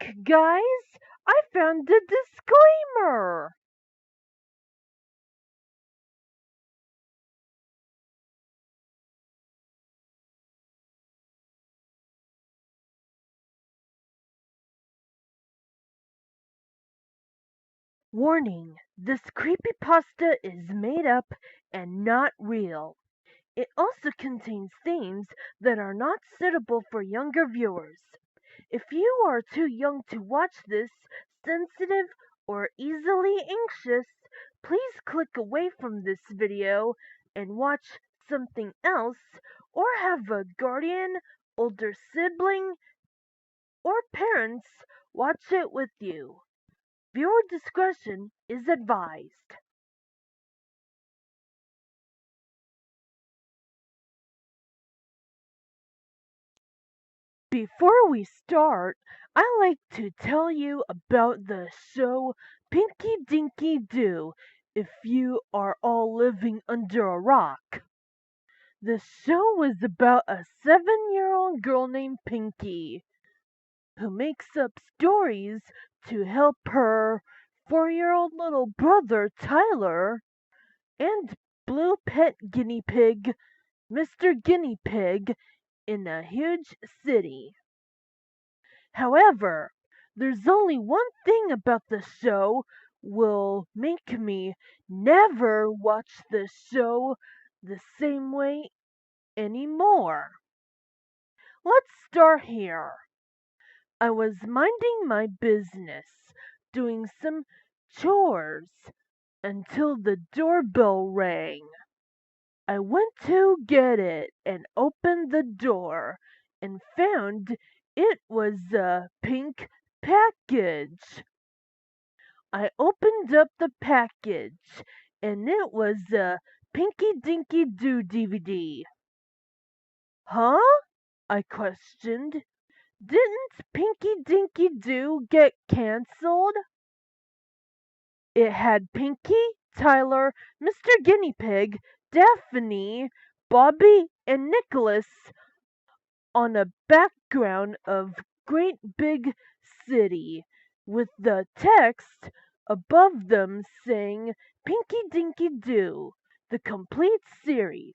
Look, guys, I found the disclaimer. Warning, this creepypasta is made up and not real. It also contains themes that are not suitable for younger viewers. If you are too young to watch this, sensitive, or easily anxious, please click away from this video and watch something else, or have a guardian, older sibling, or parents watch it with you. Viewer discretion is advised. Before we start, I like to tell you about the show Pinky Dinky Doo if you are all living under a rock. The show was about a 7-year-old girl named Pinky who makes up stories to help her 4-year-old little brother Tyler and blue pet guinea pig Mr. Guinea Pig in a huge city. However, there's only one thing about the show will make me never watch the show the same way anymore. Let's start here. I was minding my business, doing some chores, until the doorbell rang. I went to get it and opened the door and found it was a pink package. I opened up the package and it was a Pinky Dinky Doo DVD. Huh? I questioned. Didn't Pinky Dinky Doo get cancelled? It had Pinky, Tyler, Mr. Guinea Pig, Daphne, Bobby, and Nicholas on a background of great big city, with the text above them saying Pinky Dinky Doo, the complete series.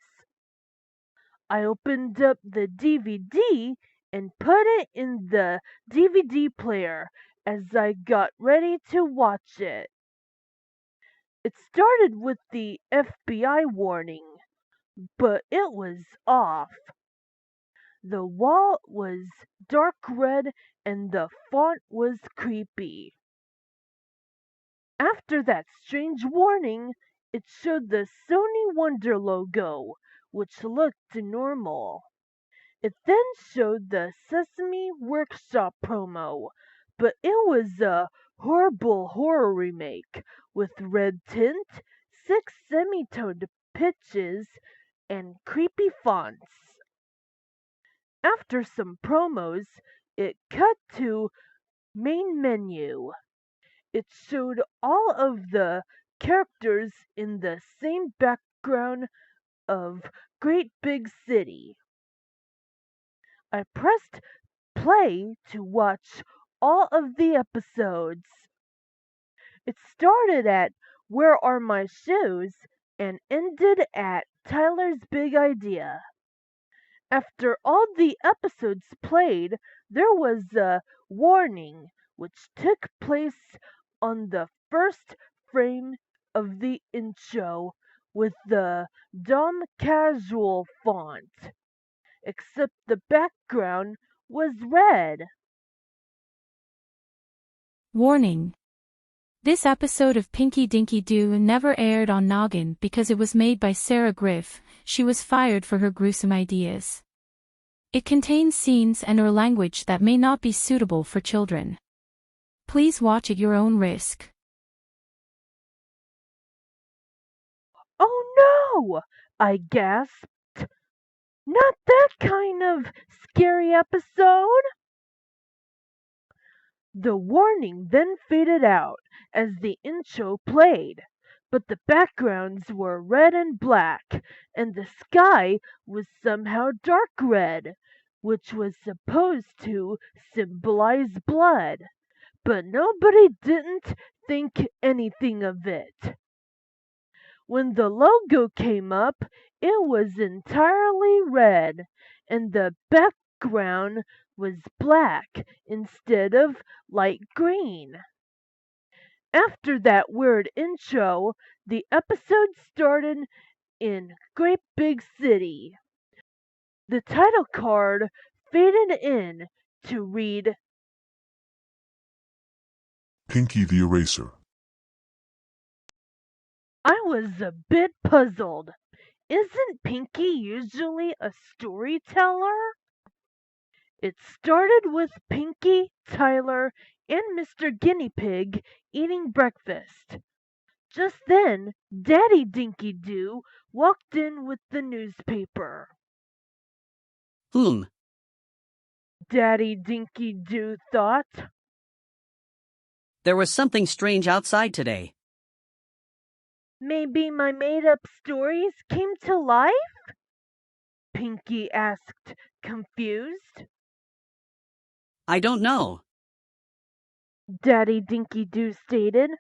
I opened up the DVD and put it in the DVD player as I got ready to watch it. It started with the FBI warning, but it was off. The wall was dark red and the font was creepy. After that strange warning, it showed the Sony Wonder logo, which looked normal. It then showed the Sesame Workshop promo, but it was a horrible horror remake with red tint, 6 semitoned pitches, and creepy fonts. After some promos, it cut to main menu. It showed all of the characters in the same background of Great Big City. I pressed play to watch all of the episodes. It started at Where Are My Shoes and ended at Tyler's Big Idea. After all the episodes played, there was a warning which took place on the first frame of the intro with the dumb casual font, except the background was red. Warning. This episode of Pinky Dinky Doo never aired on Noggin because it was made by Sarah Griff. She was fired for her gruesome ideas. It contains scenes and/or language that may not be suitable for children. Please watch at your own risk. Oh no! I gasped. Not that kind of scary episode! The warning then faded out as the intro played, but the backgrounds were red and black, and the sky was somehow dark red, which was supposed to symbolize blood, but nobody didn't think anything of it. When the logo came up, it was entirely red, and the background was black instead of light green. After that weird intro, the episode started in Great Big City. The title card faded in to read Pinky the Eraser. I was a bit puzzled. Isn't Pinky usually a storyteller? It started with Pinky, Tyler, and Mr. Guinea Pig eating breakfast. Just then, Daddy Dinky Doo walked in with the newspaper. Daddy Dinky Doo thought. There was something strange outside today. Maybe my made-up stories came to life? Pinky asked, confused. I don't know. Daddy Dinky Doo stated.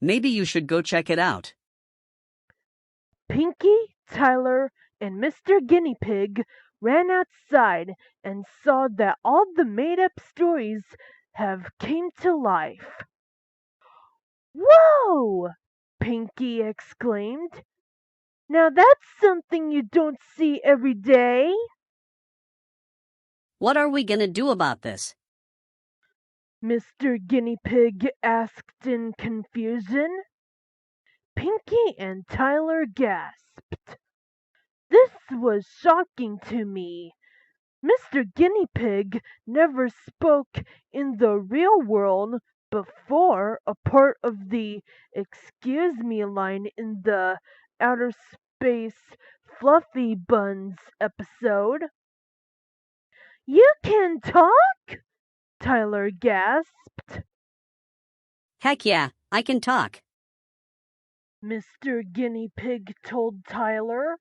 Maybe you should go check it out. Pinky, Tyler, and Mr. Guinea Pig ran outside and saw that all the made-up stories have came to life. Whoa! Pinky exclaimed. Now that's something you don't see every day. What are we gonna do about this? Mr. Guinea Pig asked in confusion. Pinky and Tyler gasped. This was shocking to me. Mr. Guinea Pig never spoke in the real world before a part of the "Excuse me" line in the Outer Space Fluffy Buns episode. You can talk? Tyler gasped. Heck yeah, I can talk. Mr. Guinea Pig told Tyler.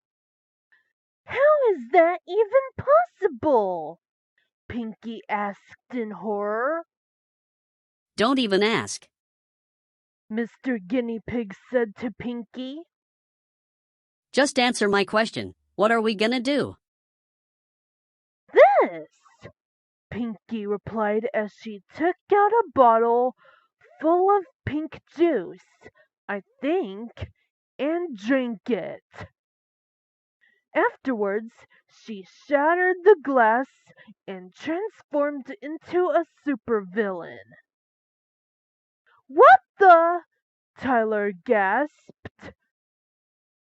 How is that even possible? Pinky asked in horror. Don't even ask. Mr. Guinea Pig said to Pinky. Just answer my question. What are we gonna do? This, Pinky replied as she took out a bottle full of pink juice, I think, and drank it. Afterwards, she shattered the glass and transformed into a supervillain. What the? Tyler gasped.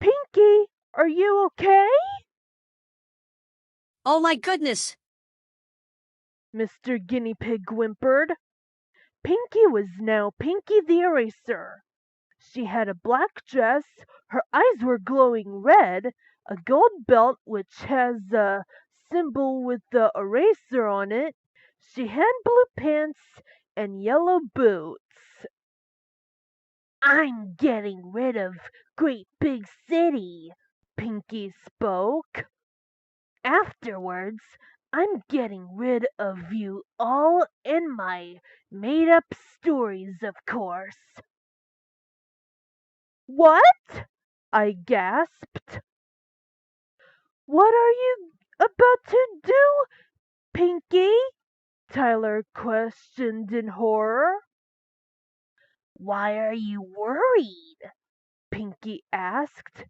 Pinky, are you okay? Oh my goodness! Mr. Guinea Pig whimpered. Pinky was now Pinky the Eraser. She had a black dress, her eyes were glowing red, a gold belt which has a symbol with the eraser on it. She had blue pants and yellow boots. I'm getting rid of Great Big City, Pinky spoke. Afterwards, I'm getting rid of you all and my made-up stories, of course. What? I gasped. What are you about to do, Pinky? Tyler questioned in horror. Why are you worried? Pinky asked.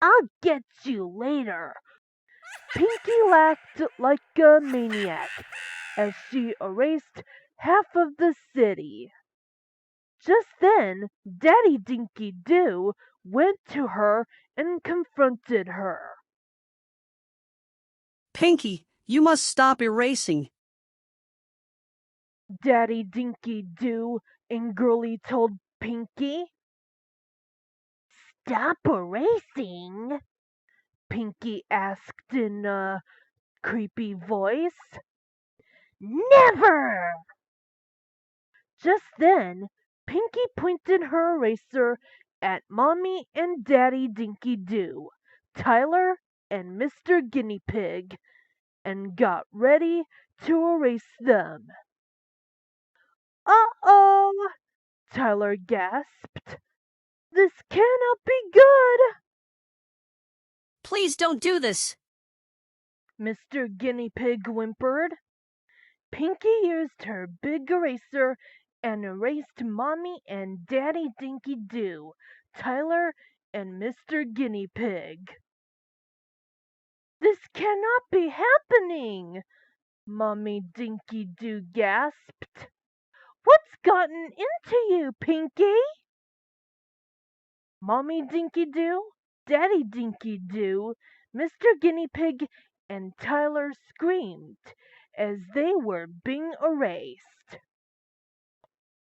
I'll get you later. Pinky laughed like a maniac as she erased half of the city. Just then, Daddy Dinky Doo went to her and confronted her. Pinky, you must stop erasing. Daddy Dinky Doo angrily told Pinky. Stop erasing? Pinky asked in a creepy voice. Never! Just then, Pinky pointed her eraser at Mommy and Daddy Dinky Doo, Tyler, and Mr. Guinea Pig and got ready to erase them. "Uh-oh!" Tyler gasped. "This cannot be good!" Please don't do this. Mr. Guinea Pig whimpered. Pinky used her big eraser and erased Mommy and Daddy Dinky Doo, Tyler, and Mr. Guinea Pig. "This cannot be happening!" Mommy Dinky Doo gasped. "What's gotten into you, Pinky?" Mommy Dinky Doo, Daddy Dinky Doo, Mr. Guinea Pig, and Tyler screamed as they were being erased.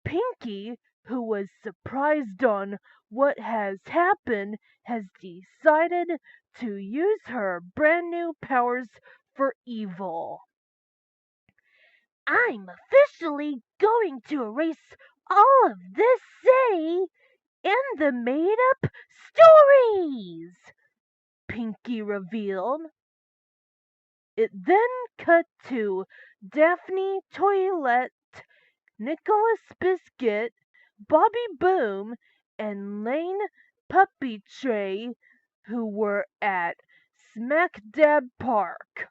Pinky, who was surprised on what has happened, has decided to use her brand new powers for evil. "I'm officially going to erase all of this say and the made-up stories," Pinky revealed. It then cut to Daphne Toilette, Nicholas Biscuit, Bobby Boom, and Lane Puppy Tray, who were at Smack Dab Park.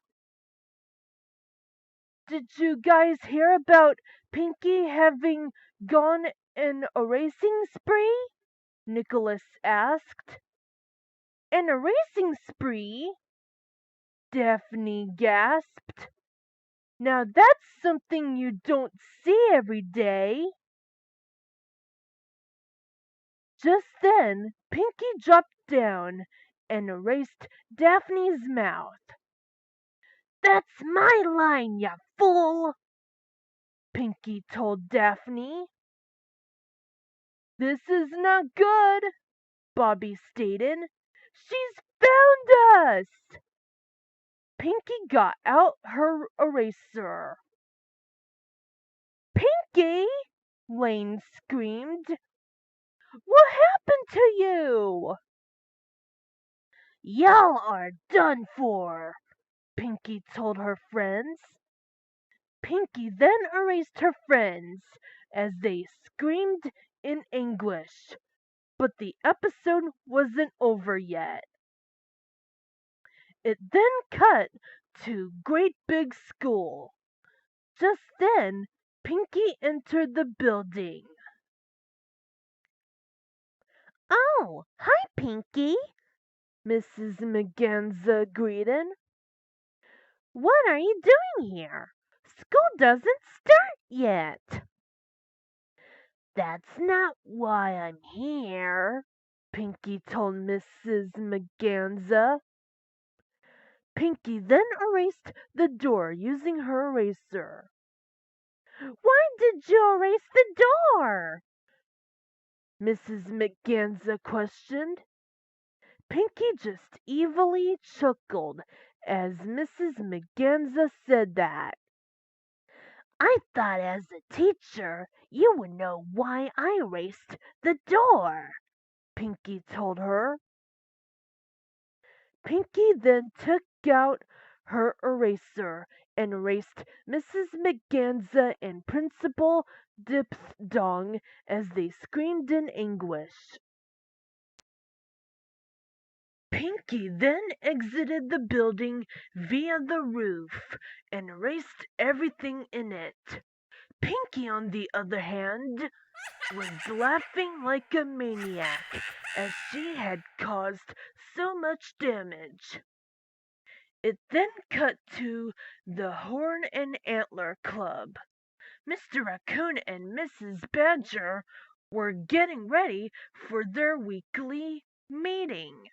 "Did you guys hear about Pinky having gone an erasing spree?" Nicholas asked. "An erasing spree?" Daphne gasped. "Now that's something you don't see every day." Just then, Pinky dropped down and erased Daphne's mouth. "That's my line, ya fool!" Pinky told Daphne. "This is not good," Bobby stated. "She's found us!" Pinky got out her eraser. "Pinky!" Lane screamed. "What happened to you?" "Y'all are done for," Pinky told her friends. Pinky then erased her friends as they screamed in anguish. But the episode wasn't over yet. It then cut to Great Big School. Just then, Pinky entered the building. "Oh, hi, Pinky," Mrs. Merganza greeted. "What are you doing here? School doesn't start yet." "That's not why I'm here," Pinky told Mrs. Merganza. Pinky then erased the door using her eraser. "Why did you erase the door?" Mrs. Merganza questioned. Pinky just evilly chuckled as Mrs. Merganza said that. "I thought as a teacher you would know why I erased the door," Pinky told her. Pinky then took out her eraser and erased Mrs. Merganza and Principal Dipsdong as they screamed in anguish. Pinky then exited the building via the roof and erased everything in it. Pinky, on the other hand, was laughing like a maniac as she had caused so much damage. It then cut to the Horn and Antler Club. Mr. Raccoon and Mrs. Badger were getting ready for their weekly meeting.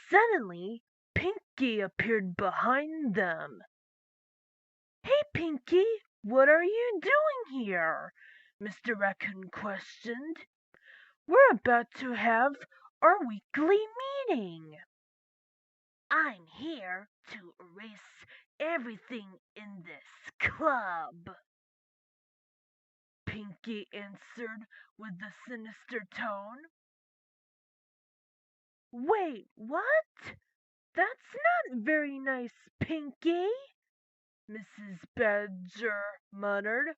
Suddenly, Pinky appeared behind them. "Hey, Pinky, what are you doing here?" Mr. Raccoon questioned. "We're about to have our weekly meeting." "I'm here to erase everything in this club," Pinky answered with a sinister tone. "Wait, what?" That's not very nice, Pinky, Mrs. Badger muttered.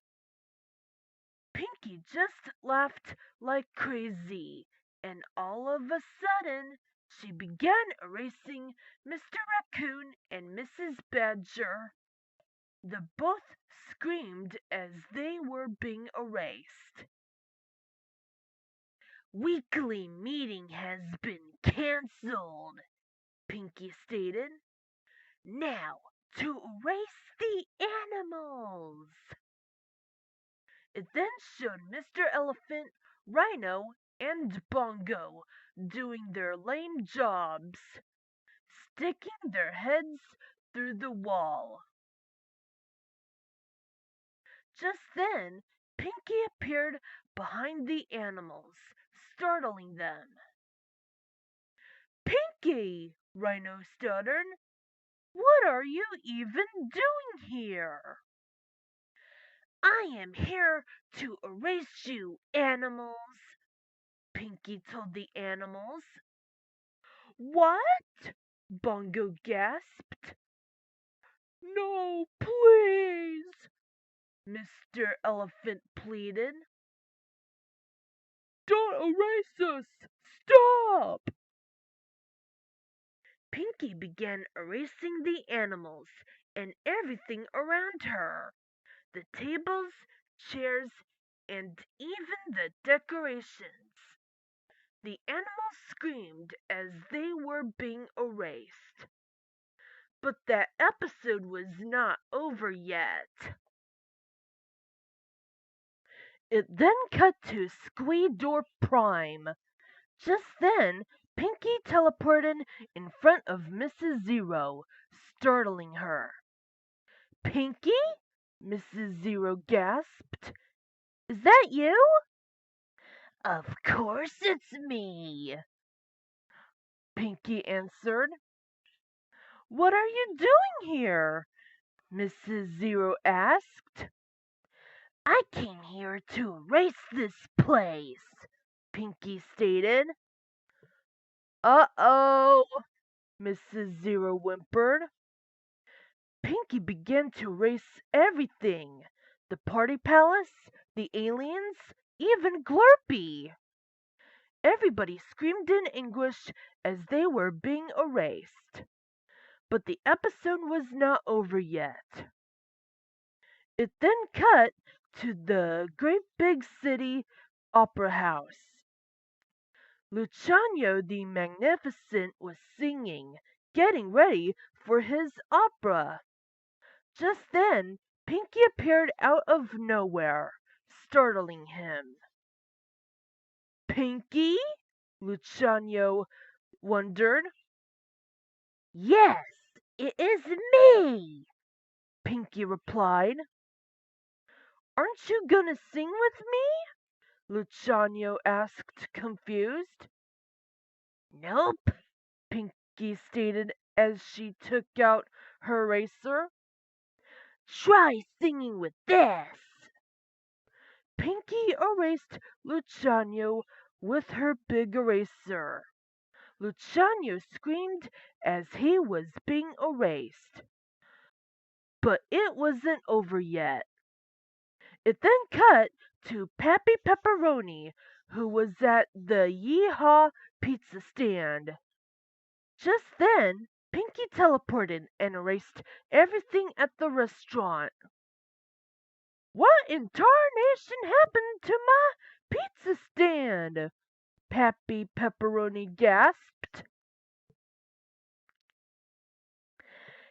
Pinky just laughed like crazy, and all of a sudden she began erasing Mr. Raccoon and Mrs. Badger. They both screamed as they were being erased. Weekly meeting has been cancelled, Pinky stated. Now to erase the animals. It then showed Mr. Elephant, Rhino, and Bongo doing their lame jobs, sticking their heads through the wall. Just then, Pinky appeared behind the animals, startling them. Pinky, Rhino stuttered. What are you even doing here? I am here to erase you, animals, Pinky told the animals. What? Bongo gasped. No, please, Mr. Elephant pleaded. Don't erase us! Stop! Pinky began erasing the animals and everything around her. The tables, chairs, and even the decorations. The animals screamed as they were being erased. But that episode was not over yet. It then cut to Squeedor Prime. Just then, Pinky teleported in front of Mrs. Zero, startling her. Pinky? Mrs. Zero gasped. Is that you? Of course it's me, Pinky answered. What are you doing here? Mrs. Zero asked. I came here to erase this place, Pinky stated. Uh-oh, Mrs. Zero whimpered. Pinky began to erase everything. The party palace, the aliens, even Glurpy. Everybody screamed in anguish as they were being erased. But the episode was not over yet. It then cut to the great big city opera house. Luciano the Magnificent was singing, getting ready for his opera. Just then, Pinky appeared out of nowhere, startling him. Pinky? Luciano wondered. Yes, it is me, Pinky replied. Aren't you gonna sing with me? Luciano asked, confused. Nope, Pinky stated as she took out her eraser. Try singing with this. Pinky erased Luciano with her big eraser. Luciano screamed as he was being erased. But it wasn't over yet. It then cut to Pappy Pepperoni, who was at the Yeehaw pizza stand. Just then, Pinky teleported and erased everything at the restaurant. What in tarnation happened to my pizza stand? Pappy Pepperoni gasped.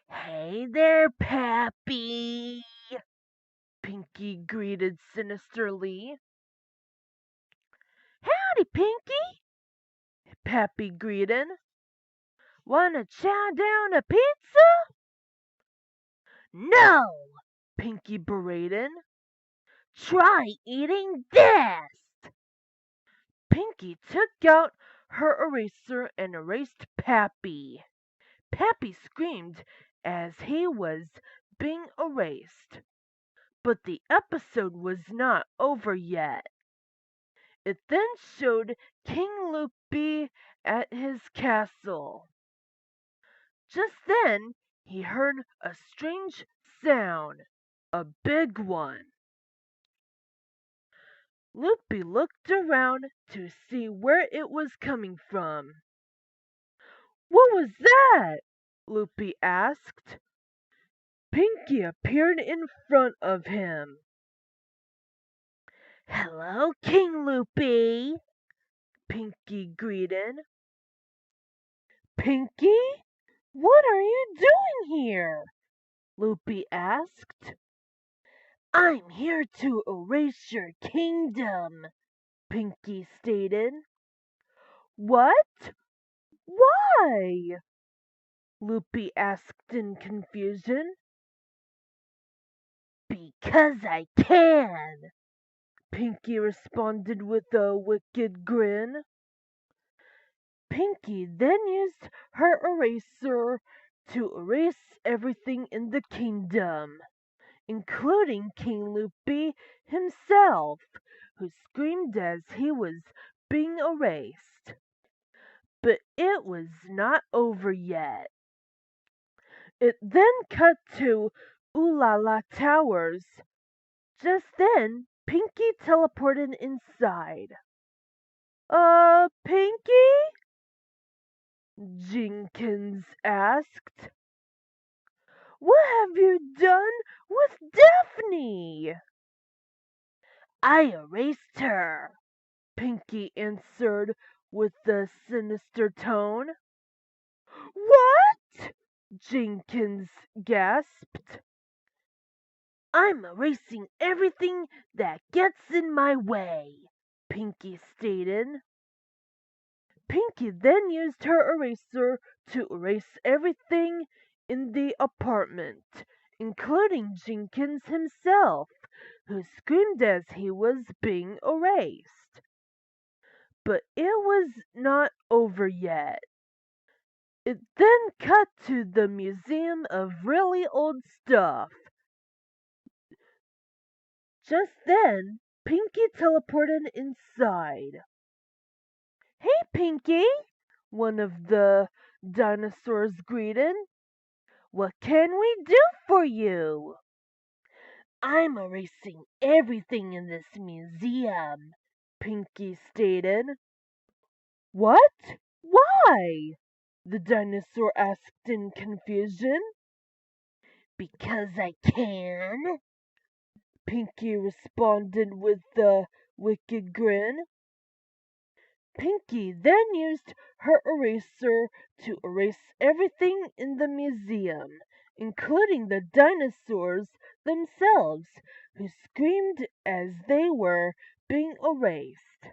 Hey there, Pappy, Pinky greeted sinisterly. Howdy, Pinky, Pappy greeted. Wanna chow down a pizza? No, Pinky berated. Try eating this. Pinky took out her eraser and erased Pappy. Pappy screamed as he was being erased. But the episode was not over yet. It then showed King Loopy at his castle. Just then he heard a strange sound, a big one. Loopy looked around to see where it was coming from. "What was that?" Loopy asked. Pinky appeared in front of him. "Hello, King Loopy," Pinky greeted. "Pinky, what are you doing here?" Loopy asked. "I'm here to erase your kingdom," Pinky stated. "What? Why?" Loopy asked in confusion. "Because I can," Pinky responded with a wicked grin. Pinky then used her eraser to erase everything in the kingdom, including King Loopy himself, who screamed as he was being erased. But it was not over yet. It then cut to Ooh La La Towers. Just then, Pinky teleported inside. Pinky?" Jenkins asked. "What have you done with Daphne?" "I erased her," Pinky answered with a sinister tone. "What?" Jenkins gasped. "I'm erasing everything that gets in my way," Pinky stated. Pinky then used her eraser to erase everything in the apartment, including Jenkins himself, who screamed as he was being erased. But it was not over yet. It then cut to the Museum of Really Old Stuff. Just then, Pinky teleported inside. "Hey, Pinky," one of the dinosaurs greeted. "What can we do for you?" "I'm erasing everything in this museum," Pinky stated. "What? Why?" the dinosaur asked in confusion. "Because I can," Pinky responded with a wicked grin. Pinky then used her eraser to erase everything in the museum, including the dinosaurs themselves, who screamed as they were being erased.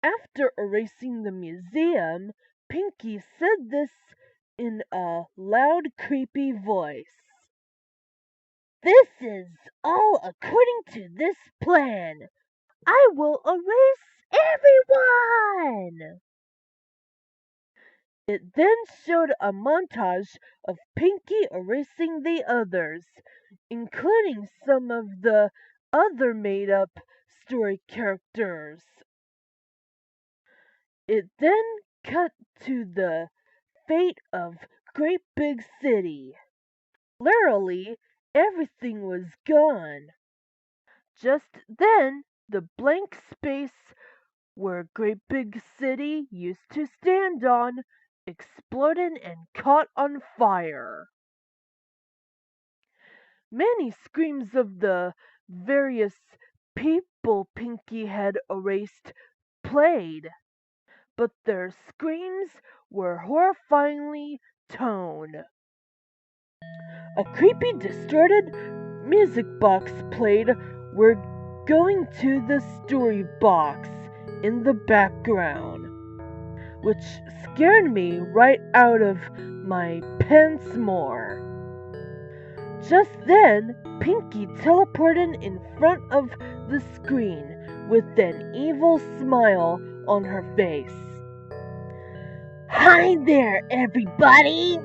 After erasing the museum, Pinky said this in a loud, creepy voice. "This is all according to this plan. I will erase everyone!" It then showed a montage of Pinky erasing the others, including some of the other made-up story characters. It then cut to the fate of Great Big City. Literally, everything was gone. Just then, the blank space where Great Big City used to stand on exploded and caught on fire. Many screams of the various people Pinky had erased played, but their screams were horrifyingly toned. A creepy, distorted music box played "We're Going to the Story Box" in the background, which scared me right out of my pants more. Just then, Pinky teleported in front of the screen with an evil smile on her face. "Hi there, everybody!"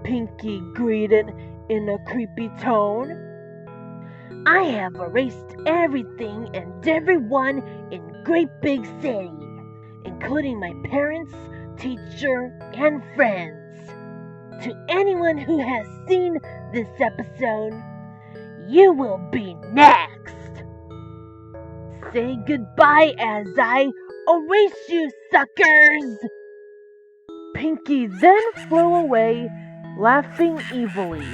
Pinky greeted in a creepy tone. "I have erased everything and everyone in Great Big City, including my parents, teacher, and friends. To anyone who has seen this episode, you will be next. Say goodbye as I erase you, suckers! Pinky then flew away, laughing evilly.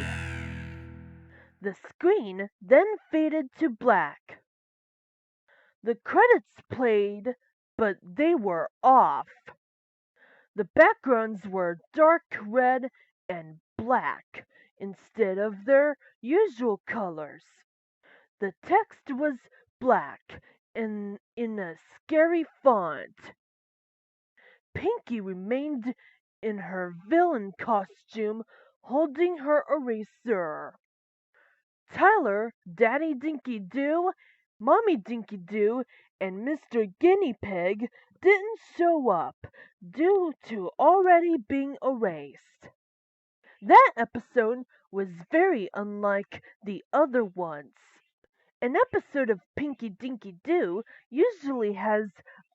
The screen then faded to black. The credits played, but they were off. The backgrounds were dark red and black instead of their usual colors. The text was black and in a scary font. Pinky remained in her villain costume, holding her eraser. Tyler, Daddy Dinky Doo, Mommy Dinky Doo, and Mr. Guinea Pig didn't show up due to already being erased. That episode was very unlike the other ones. An episode of Pinky Dinky Doo usually has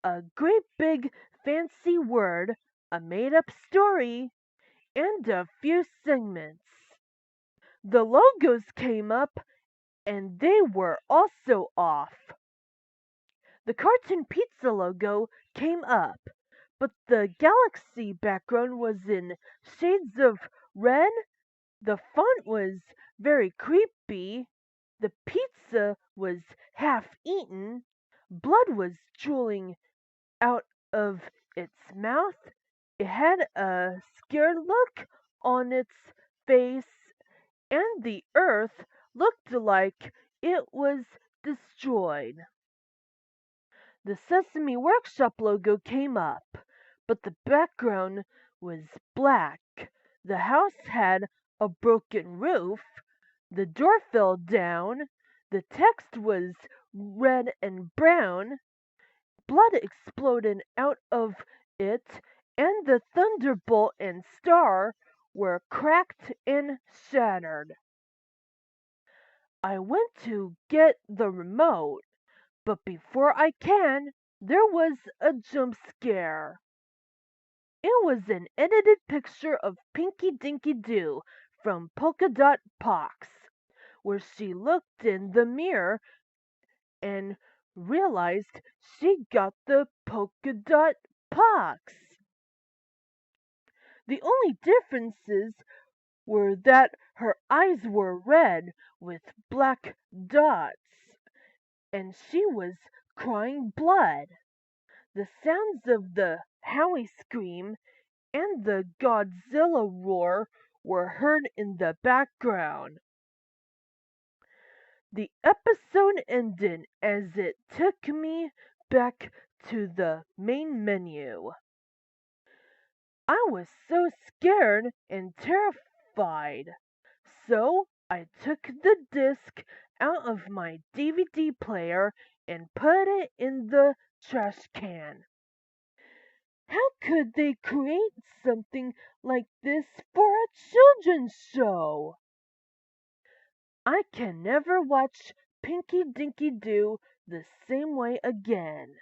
a great big fancy word, a made up story, and a few segments. The logos came up and they were also off. The cartoon pizza logo came up, but the galaxy background was in shades of red, the font was very creepy, the pizza was half eaten, blood was drooling out of its mouth, it had a scared look on its face, and the earth looked like it was destroyed. The Sesame Workshop logo came up, but the background was black. The house had a broken roof, the door fell down, the text was red and brown, blood exploded out of it, and the thunderbolt and star were cracked and shattered. I went to get the remote, but before I can, there was a jump scare. It was an edited picture of Pinky Dinky Doo from Polka Dot Pox, where she looked in the mirror and realized she got the polka dot pox. The only differences were that her eyes were red with black dots, and she was crying blood. The sounds of the Howie scream and the Godzilla roar were heard in the background. The episode ended as it took me back to the main menu. I was so scared and terrified, so I took the disc out of my DVD player and put it in the trash can. How could they create something like this for a children's show? I can never watch Pinky Dinky Doo the same way again.